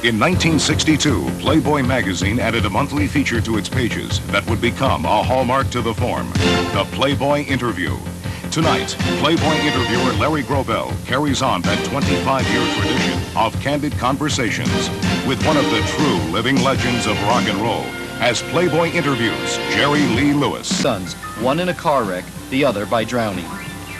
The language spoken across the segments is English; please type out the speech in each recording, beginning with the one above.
In 1962, Playboy magazine added a monthly feature to its pages that would become a hallmark to the form, the Playboy Interview. Tonight, Playboy interviewer Larry Grobel carries on that 25-year tradition of candid conversations with one of the true living legends of rock and roll as Playboy interviews Jerry Lee Lewis. Sons, one in a car wreck, the other by drowning.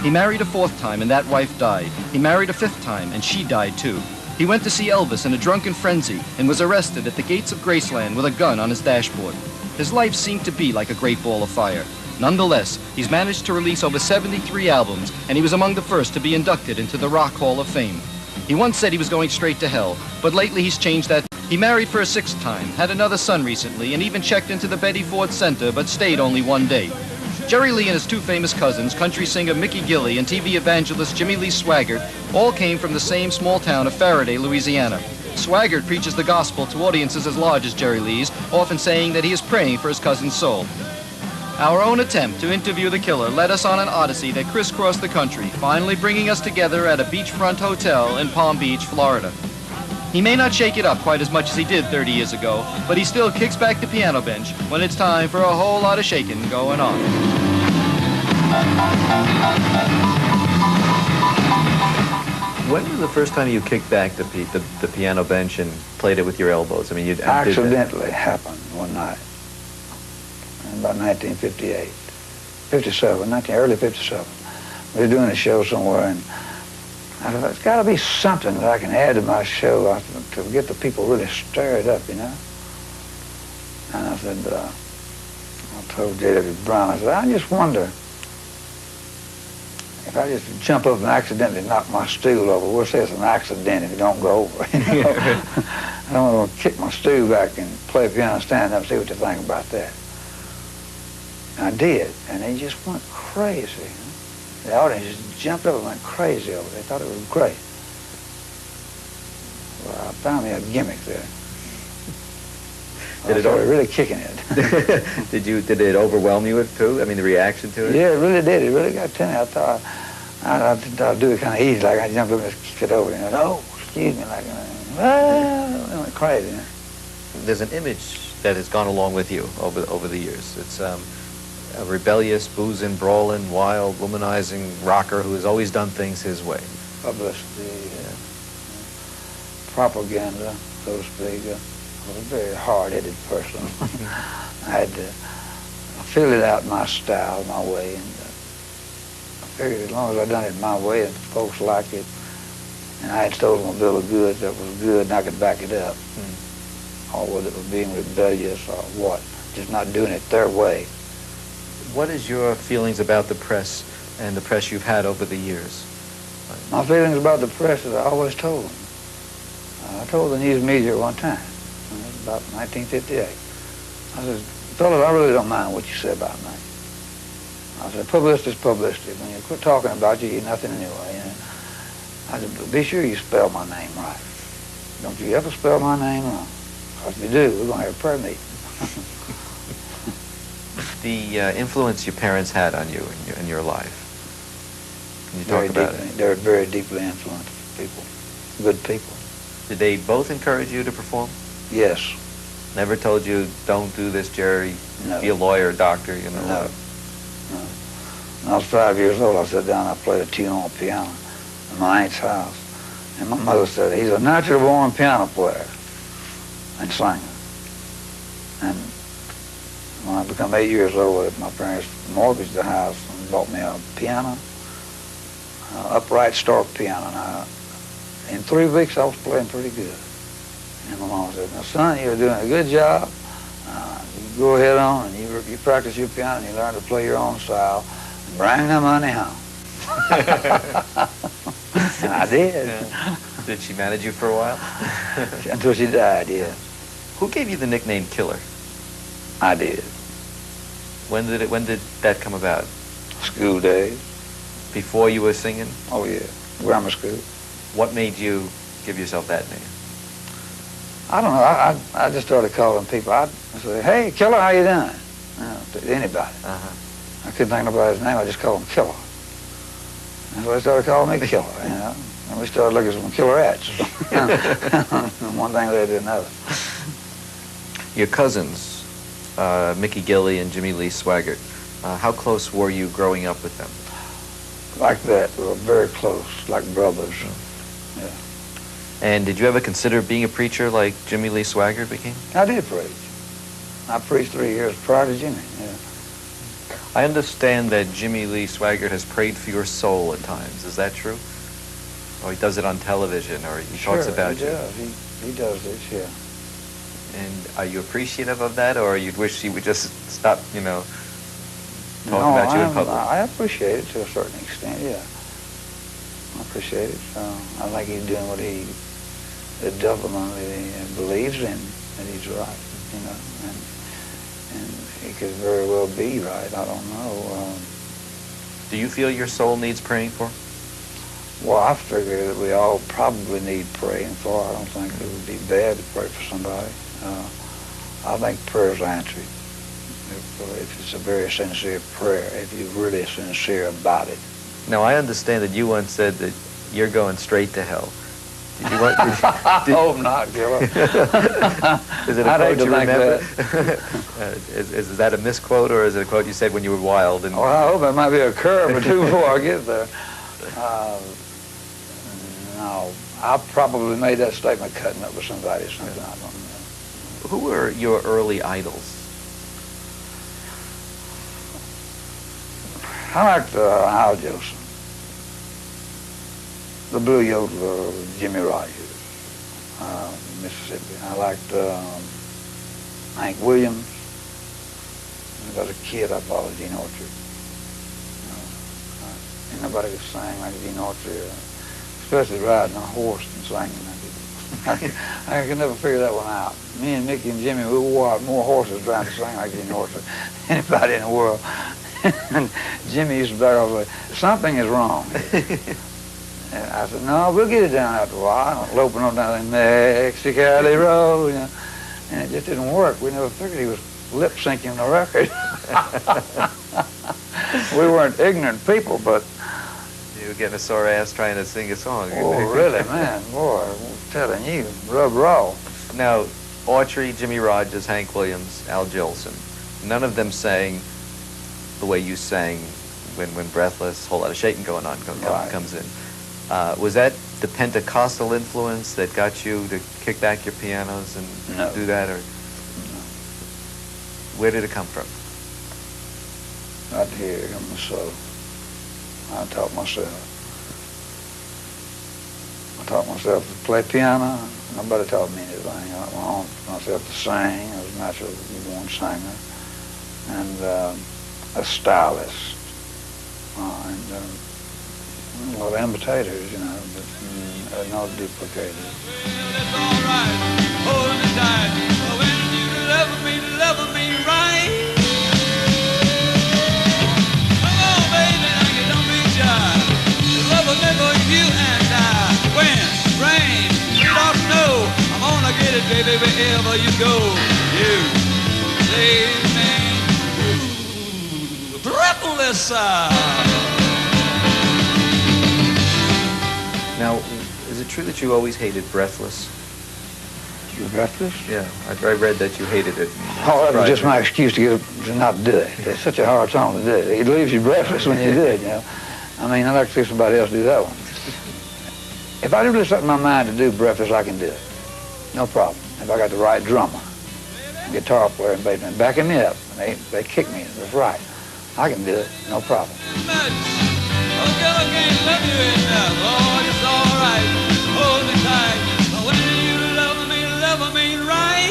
He married a fourth time and that wife died. He married a fifth time and she died too. He went to see Elvis in a drunken frenzy and was arrested at the gates of Graceland with a gun on his dashboard. His life seemed to be like a great ball of fire. Nonetheless, he's managed to release over 73 albums, and he was among the first to be inducted into the Rock Hall of Fame. He once said he was going straight to hell, but lately he's changed that. He married for a sixth time, had another son recently, and even checked into the Betty Ford Center, but stayed only one day. Jerry Lee and his two famous cousins, country singer Mickey Gilley and TV evangelist Jimmy Lee Swaggart, all came from the same small town of Faraday, Louisiana. Swaggart preaches the gospel to audiences as large as Jerry Lee's, often saying that he is praying for his cousin's soul. Our own attempt to interview the killer led us on an odyssey that crisscrossed the country, finally bringing us together at a beachfront hotel in Palm Beach, Florida. He may not shake it up quite as much as he did 30 years ago, but he still kicks back the piano bench when it's time for a whole lot of shaking going on. When was the first time you kicked back the piano bench and played it with your elbows? I mean, you accidentally happened one night. About 1958, 57, early 57. We were doing a show somewhere, and I thought, there's got to be something that I can add to my show to get the people really stirred up, you know? And I said, I told J.W. Brown, I said, I just wonder if I just jump up and accidentally knock my stool over. We'll say it's an accident if it don't go over, you know? I don't want to kick my stool back and play piano, stand up, and see what they think about that. I did, and they just went crazy. The audience just jumped up and went crazy over it. They thought it was great. Well, I found me a gimmick there. I started really kicking it. Did it overwhelm you too? I mean, the reaction to it? Yeah, it really did. It really got to me. I thought I'd do it kind of easy, like I jump up and just kick it over. You know, oh, excuse me, like, it went crazy. You know? There's an image that has gone along with you over the years. It's a rebellious, boozing, brawling, wild, womanizing rocker who has always done things his way. Publicity, propaganda, so to speak. I was a very hard-headed person. I had to fill it out my style, my way, and I figured as long as I done it my way and folks liked it, and I had stolen a bill of goods that was good and I could back it up, or whether it was being rebellious or what, just not doing it their way. What is your feelings about the press and the press you've had over the years? My feelings about the press is I always told them. I told the news media one time, about 1958. I said, fellas, I really don't mind what you say about me. I said, publicity is publicity. When you quit talking about you, you're nothing anyway. You know? I said, but be sure you spell my name right. Don't you ever spell my name wrong. Because if you do, we're going to have a prayer meeting. The influence your parents had on you in your life. Can you talk about it? They were very deeply influenced people, good people. Did they both encourage you to perform? Yes. Never told you, don't do this, Jerry, no. Be a lawyer, doctor, you know? No. When I was 5 years old, I sat down and I played a tune on a piano in my aunt's house. And my mother said, he's a natural born piano player and singer. And when I became 8 years old, my parents mortgaged the house and bought me a piano, upright Stark piano. Now, in 3 weeks, I was playing pretty good. And my mom said, now, son, you're doing a good job. You go ahead on and you practice your piano and you learn to play your own style and bring the money home. And I did. Yeah. Did she manage you for a while? Until she died, yeah. Who gave you the nickname Killer? I did. When did that come about? School days. Before you were singing? Oh, yeah. Grammar school. What made you give yourself that name? I don't know. I just started calling people. I'd say, hey, Killer, how you doing? You know, to anybody. I couldn't think of anybody's name. I just called him Killer. And so they started calling me Killer, you know. And we started looking at some killer rats. One thing led to another. Your cousins, Mickey Gilley and Jimmy Lee Swaggart, how close were you growing up with them? Like that, we were very close, like brothers. Yeah. And did you ever consider being a preacher like Jimmy Lee Swaggart became? I did preach. I preached 3 years prior to Jimmy, yeah. I understand that Jimmy Lee Swaggart has prayed for your soul at times. Is that true? Or he does it on television, or he talks about you? Sure, he does this, yeah. And are you appreciative of that, or you'd wish he would just stop, you know, talking about you in public? I appreciate it to a certain extent, yeah. I appreciate it. I think he's doing what he definitely believes in, that he's right, you know, and he could very well be right. I don't know. Do you feel your soul needs praying for? Well, I figure that we all probably need praying for. I don't think it would be bad to pray for somebody. I think prayer's answered if it's a very sincere prayer, if you're really sincere about it. Now, I understand that you once said that you're going straight to hell. Did you want? I hope not, Gilbert. Is it a quote you remember? Is that a misquote, or is it a quote you said when you were wild? And well, I hope it might be a curve or two before I get there. No, I probably made that statement cutting up with somebody or something. I don't know. Who were your early idols? I liked Al Jolson, the Blue Yodeler, Jimmy Rogers, Mississippi. I liked Hank Williams. When I was a kid, I followed Gene Autry. Ain't nobody could sing like Gene Autry, especially riding a horse and singing like it. I could never figure that one out. Me and Mickey and Jimmy, we wore out more horses trying to sing like Gene Autry than anybody in the world. And Jimmy used to back off, something is wrong. And I said, no, we'll get it down after a while. Loping on down the Mexicali Road, you know. And it just didn't work. We never figured he was lip syncing the record. We weren't ignorant people, but... You were getting a sore ass trying to sing a song. Oh, really, man, boy, I'm telling you, rub raw. Now, Autry, Jimmy Rogers, Hank Williams, Al Jolson, none of them sang the way you sang when Breathless, Whole Lot of Shaking Going On comes in. Was that the Pentecostal influence that got you to kick back your pianos and do that, or where did it come from? Right here in my soul. I taught myself. I taught myself to play piano. Nobody taught me anything. I taught myself to sing. I was a natural born singer and a stylist and a lot of imitators, you know, but no duplicators. Well, that's all right. Hold me tight. When you love me right. Come on, baby, don't be shy. The love will never you and I. Wind, rain, you don't know. I'm gonna get it, baby, wherever you go. You save me. Breathless. Now, is it true that you always hated Breathless? You Breathless? Yeah, I read that you hated it. Oh, that was just my excuse to not do it. It's such a hard song to do. It leaves you breathless when you do it, you know. I mean, I'd like to see somebody else do that one. If I do really something in my mind to do Breathless, I can do it. No problem. If I got the right drummer, guitar player, and bass man backing me up, and they kick me, that's right. I can do it, no problem. Hold me tight. When you love me right.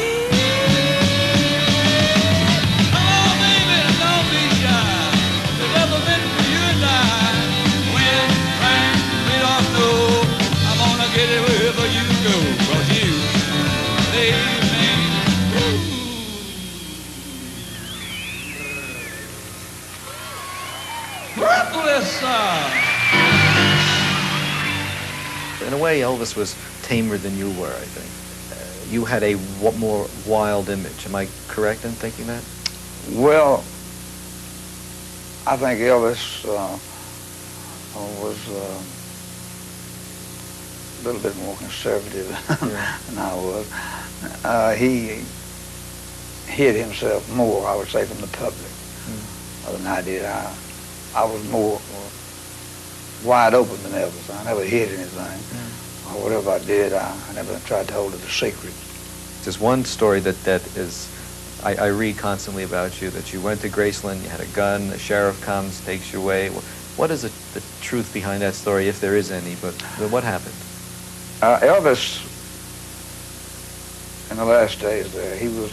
Come on, baby, don't be shy. The love is meant for you and I. When rain, we don't know. I'm gonna get it wherever you go. 'Cause you save me. Breathless. In a way, Elvis was tamer than you were, I think. You had a more wild image. Am I correct in thinking that? Well, I think Elvis was a little bit more conservative than I was. He hid himself more, I would say, from the public than I did. I was more wide open than Elvis. I never hid anything. Or whatever I did, I never tried to hold it a secret. There's one story that is, I read constantly about you, that you went to Graceland, you had a gun, the sheriff comes, takes you away. What is the truth behind that story, if there is any, but what happened? Elvis, in the last days there, he was,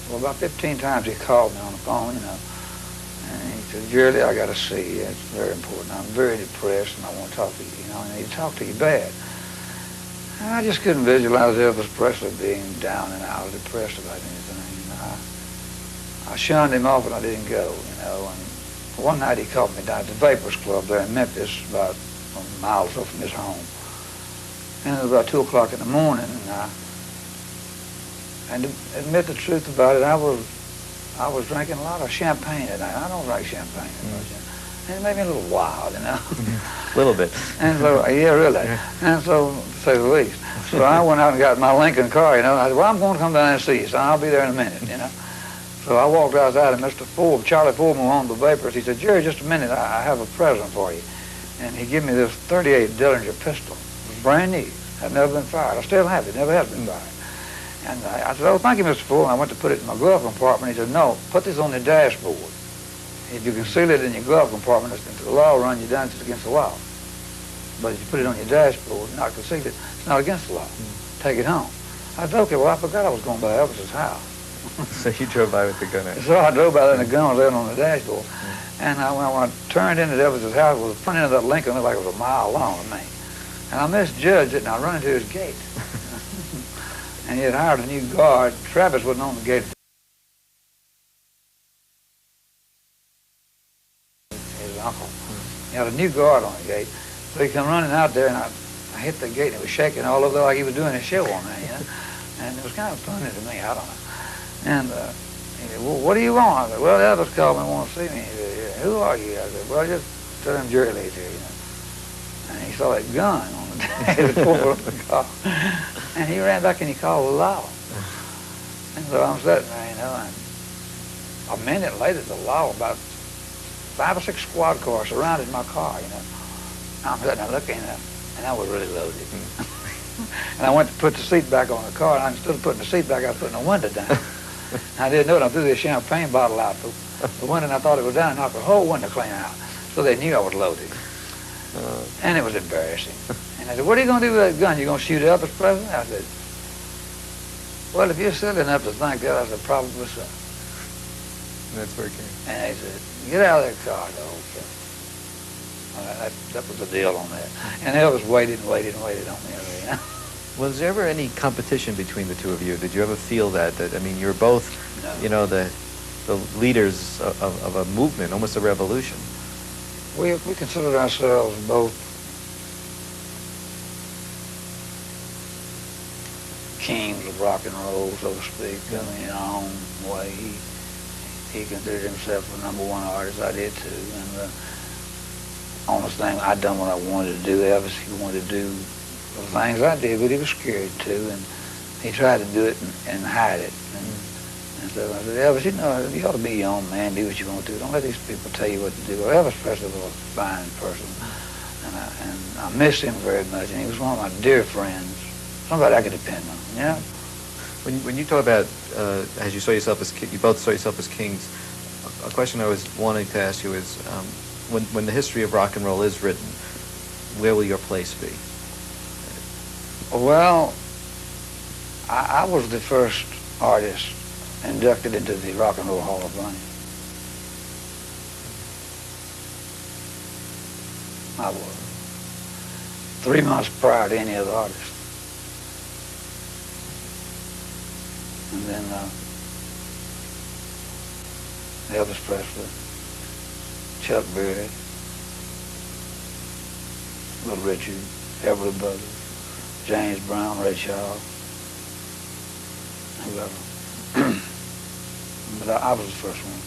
well, about 15 times he called me on the phone, you know, and he said, Jerry, I got to see you. It's very important. I'm very depressed, and I want to talk to you, you know, and he'd talk to you bad. And I just couldn't visualize Elvis Presley being down and out, depressed about anything. You know, I shunned him off, and I didn't go, you know. And one night he called me down at the Vapors Club there in Memphis, about a mile or so from his home. And it was about 2 o'clock in the morning, and to admit the truth about it, I was drinking a lot of champagne that night. I don't drink champagne that much. And it made me a little wild, you know. A little bit. And so, yeah, really. And so, to say the least. So I went out and got my Lincoln car, you know. And I said, well, I'm going to come down and see you, so I'll be there in a minute, you know. So I walked outside, and Mr. Ford, Charlie Foreman, on the Vapors. He said, Jerry, just a minute, I have a present for you. And he gave me this .38 Dillinger pistol. It was brand new. Had never been fired. I still have it. Never has been fired. And I said, oh, thank you, Mr. Ford. And I went to put it in my glove compartment. He said, no, put this on the dashboard. If you conceal it in your glove compartment, the law will run you down, it's against the law. But if you put it on your dashboard and not conceal it, it's not against the law. Take it home. I said, okay, well, I forgot I was going by Elvis's house. So you drove by with the gun out? So I drove by there and the gun was there on the dashboard. And when I turned into Elvis's house, the front end of that Lincoln looked like it was a mile long to me. And I misjudged it, and I run into his gate. And he had hired a new guard. Travis wasn't on the gate. His uncle. He had a new guard on the gate. So he come running out there, and I hit the gate, and it was shaking all over like he was doing a show on me, you know. And it was kind of funny to me, I don't know. And he said, well, what do you want? I said, well, Elvis called me and want to see me. He said, yeah, who are you? I said, well, just tell him Jerry Lee's here, you know. And he saw that gun on the dashboard of the car. And he ran back and he called the law. And so I'm sitting there, you know, and a minute later, the law, about 5 or 6 squad cars surrounded my car, you know. I'm sitting there looking at them, and I was really loaded. And I went to put the seat back on the car, and instead of putting the seat back, I was putting the window down. I didn't know it. I threw this champagne bottle out the window, and I thought it was down, and knocked the whole window clean out. So they knew I was loaded. And it was embarrassing. And I said, what are you going to do with that gun? You going to shoot Elvis Presley? I said, well, if you're silly enough to think that, I said, probably so. That's where it came. And they said, get out of that car, though. That was the deal on that. And Elvis waited and waited and waited on me. You know? Was there ever any competition between the two of you? Did you ever feel that I mean, you're both, no. You know, the leaders of a movement, almost a revolution. We considered ourselves both kings of rock and roll, so to speak. I mean, in our own way. He considered himself the #1 artist. I did too. And the only thing, I done what I wanted to do. Elvis, he wanted to do the things I did, but he was scared too, and he tried to do it and hide it. And so I said, Elvis, you know, you ought to be your own man, do what you want to do. Don't let these people tell you what to do. Well, Elvis Presley was a fine person, and I miss him very much, and he was one of my dear friends, somebody I could depend on, you know? When you talk about, as you saw yourself as, you both saw yourself as kings, a question I was wanting to ask you is, when the history of rock and roll is written, where will your place be? Well, I was the first artist inducted into the Rock and Roll Hall of Fame. I was. 3 months prior to any other artist. And then Elvis Presley, Chuck Berry, Little Richard, Everly Brothers, James Brown, Ray Charles, whoever. But I was the first one.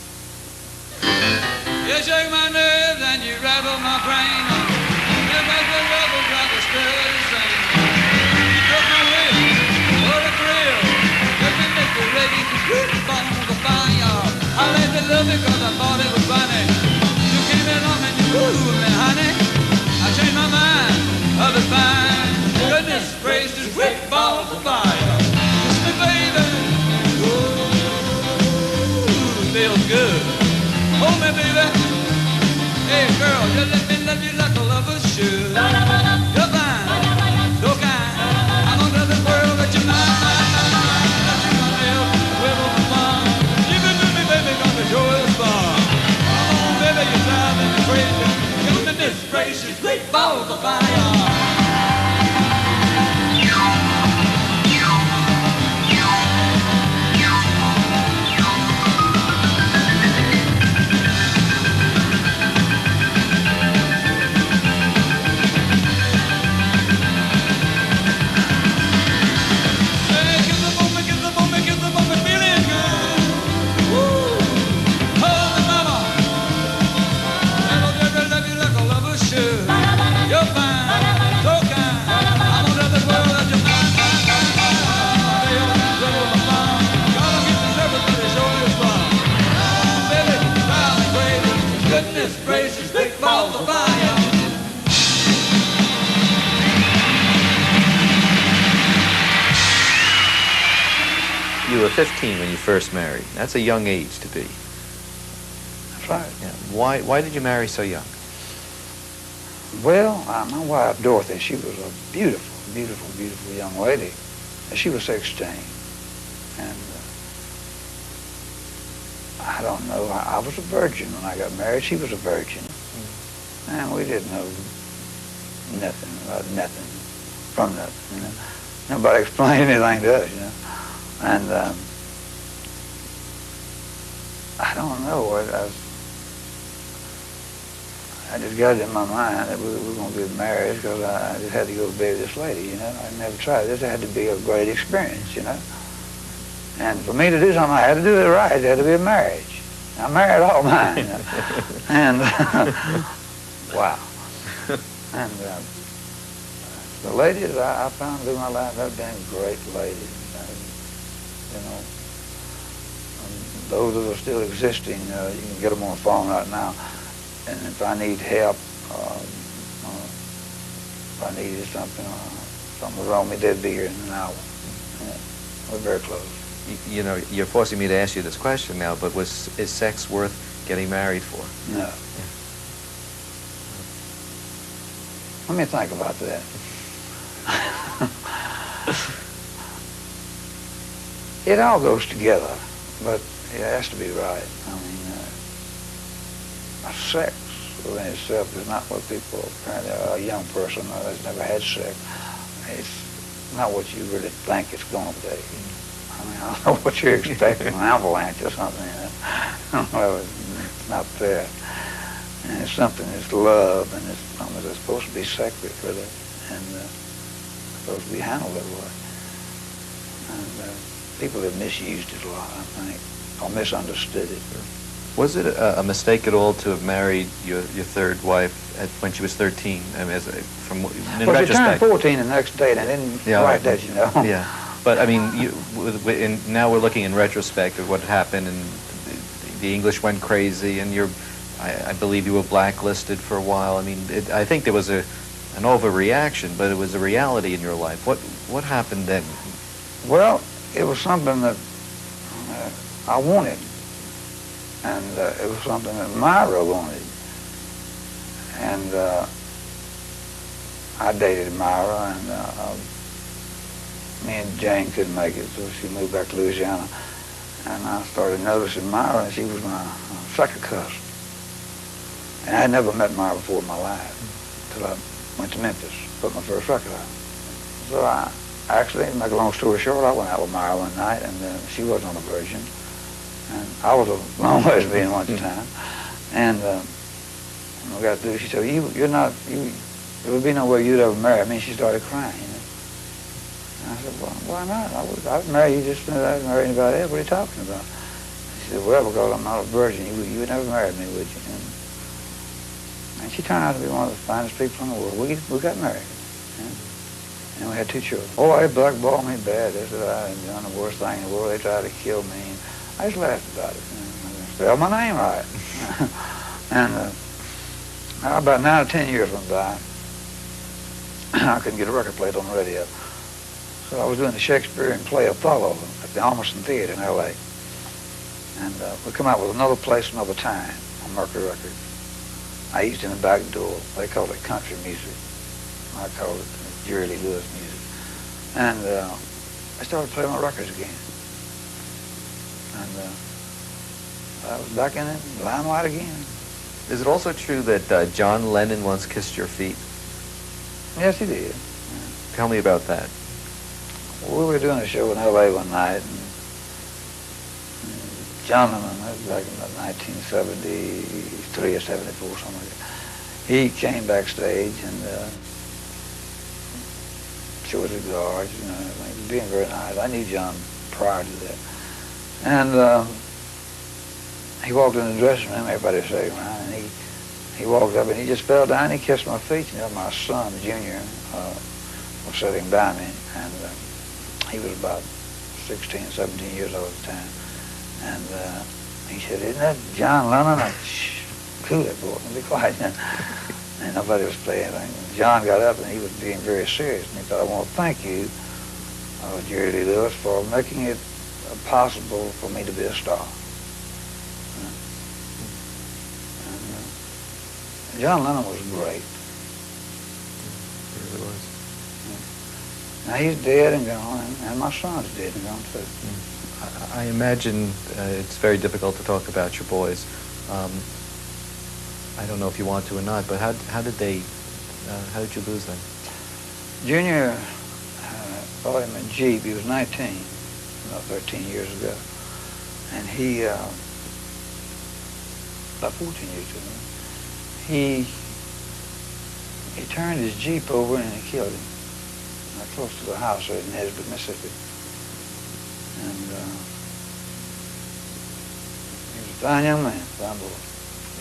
You shake my nerves and you rattle my brain. You make the rebel brothers were 15 when you first married. That's a young age to be. That's right. Yeah. Why did you marry so young? Well, my wife, Dorothy, she was a beautiful, beautiful, beautiful young lady. And she was 16. And I don't know, I was a virgin when I got married. She was a virgin. And we didn't know nothing about nothing from nothing, you know. Nobody explained anything to us, you know. And I don't know, I just got it in my mind that we were going to get married because I just had to go to bed with this lady, you know. I never tried this. It had to be a great experience, you know. And for me to do something, I had to do it right. It had to be a marriage. I married all mine, you know. And, wow. And the ladies I found through my life have been great ladies, you know. And those that are still existing, you can get them on the phone right now. And if I need help, if I needed something, something was wrong with me, they'd be here in an hour. Yeah, we're very close. You know, you're forcing me to ask you this question now, but is sex worth getting married for? No. Let me think about that. It all goes together, but it has to be right. I mean, sex in itself is not what people, apparently a young person that's never had sex, it's not what you really think it's going to be. I mean, I don't know what you're expecting, an avalanche or something, you know. Well, it's not fair. And it's something that's love, and it's something that's supposed to be sacred, really, and supposed to be handled that way. And people have misused it a lot, I think, or misunderstood it. Was it a mistake at all to have married your third wife when she was 13? I mean, well, she turned 14 the next day, and I didn't write that, you know. Yeah, but I mean, now we're looking in retrospect at what happened, and the English went crazy, and I believe you were blacklisted for a while. I mean, I think there was an overreaction, but it was a reality in your life. What happened then? Well, it was something that I wanted. And it was something that Myra wanted. And I dated Myra, and me and Jane couldn't make it, so she moved back to Louisiana. And I started noticing Myra, and she was my second cousin. And I had never met Myra before in my life until I went to Memphis, put my first record out. So I actually, to make a long story short, I went out with Myra one night, and she wasn't a virgin. And I was a long lesbian one time. And we got through, she said, there would be no way you'd ever marry me. She started crying. You know? And I said, well, why not? I would marry you just as I would marry anybody else. What are you talking about? She said, well, because I'm not a virgin, you would never marry me, would you? And she turned out to be one of the finest people in the world. We got married. And we had 2 children. Oh, they blackballed me bad. They said I had done the worst thing in the world. They tried to kill me. I just laughed about it. I spelled my name right. And about 9 or 10 years went by. I couldn't get a record played on the radio. So I was doing the Shakespearean play Othello at the Almerson Theater in L.A. And we come out with Another Place, Another Time on Mercury Records. I used in the back door. They called it country music. I called it Jerry Lee Lewis music. And I started playing my records again. And I was back in it, limelight again. Is it also true that John Lennon once kissed your feet? Yes, he did. Tell me about that. Well, we were doing a show in L.A. one night, and John Lennon, that was back in about 1973 or 74, something like that. He came backstage and showed his guards, you know, being very nice. I knew John prior to that. And he walked in the dressing room, everybody was sitting around, and he walked up and he just fell down, he kissed my feet. You know, my son, Junior, was sitting by me, and he was about 16, 17 years old at the time. And he said, isn't that John Lennon? I said, shh, cool that boy, be quiet. And nobody was playing anything. John got up and he was being very serious, and he thought, I want to thank you, Jerry Lee Lewis, for making it possible for me to be a star. And, John Lennon was great. He really was. Now he's dead and gone, and my son's dead and gone too. I imagine it's very difficult to talk about your boys. I don't know if you want to or not, but how did you lose them? Junior bought him a Jeep. He was 19, about 13 years ago. And he, about 14 years ago, he turned his Jeep over and he killed him. Close to the house right in Nesbitt, Mississippi. And he was a fine young man, fine boy.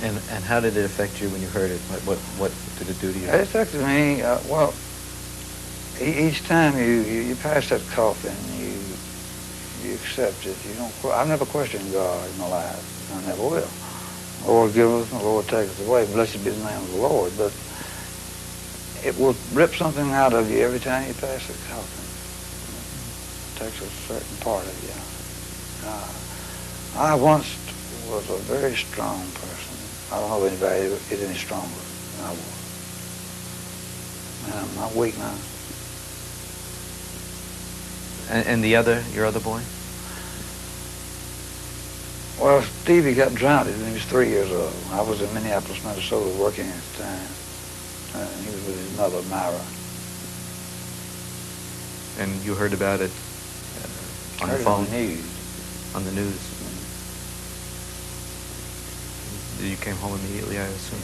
And how did it affect you when you heard it? What did it do to you? It affected me, well, each time you pass that coffin, you accept it. You don't. I've never questioned God in my life. I never will. The Lord giveth, the Lord taketh away. Blessed be the name of the Lord. But it will rip something out of you every time you pass the coffin. It takes a certain part of you. I once was a very strong person. I don't know if anybody is any stronger than I was. And I'm weak now. And your other boy? Well, Stevie got drowned when he was 3 years old. I was in Minneapolis, Minnesota, working at the time. He was with his mother, Myra. And you heard about it on the phone? On the news. On the news. You came home immediately, I assume?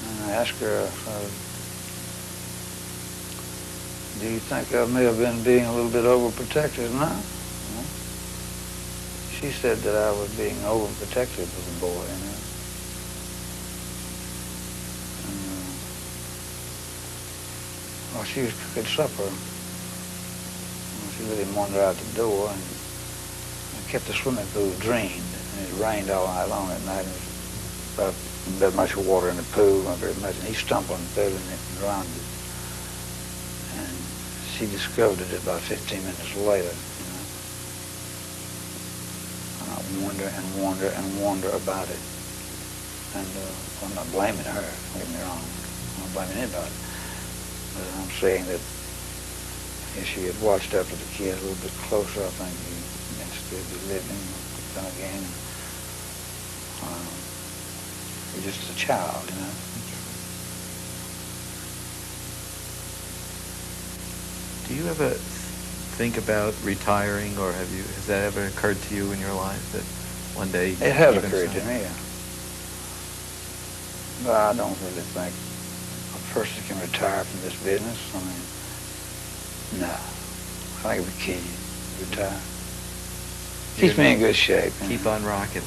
And I asked her, do you think I may have been being a little bit overprotective now? She said that I was being overprotective of the boy, you know. And, well, she was cooking supper. She let him wander out the door, and I kept the swimming pool drained. And it rained all night long at night. And it was about that much water in the pool, not very much. And he stumbled and fell in it and drowned it. And she discovered it about 15 minutes later. Wonder about it. And I'm not blaming her, don't get me wrong. I'm not blaming anybody. But I'm saying that if she had watched after the kid a little bit closer, I think he'd still be living again. He's just a child, you know. Do you ever think about retiring, or has that ever occurred to you in your life that one day it has occurred to me? But I don't really think a person can retire from this business. I mean, no. I think it would kill you to retire. Keeps me in good shape. Keep on rocking.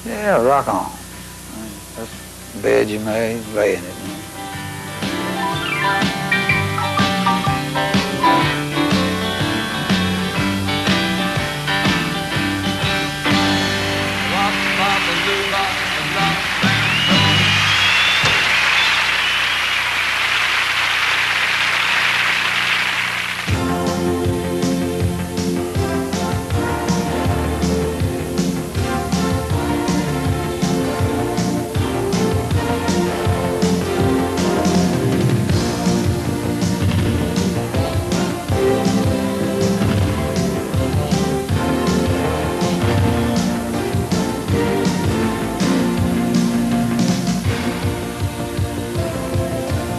Yeah, rock on. I mean, that's the bed you made, lay in it.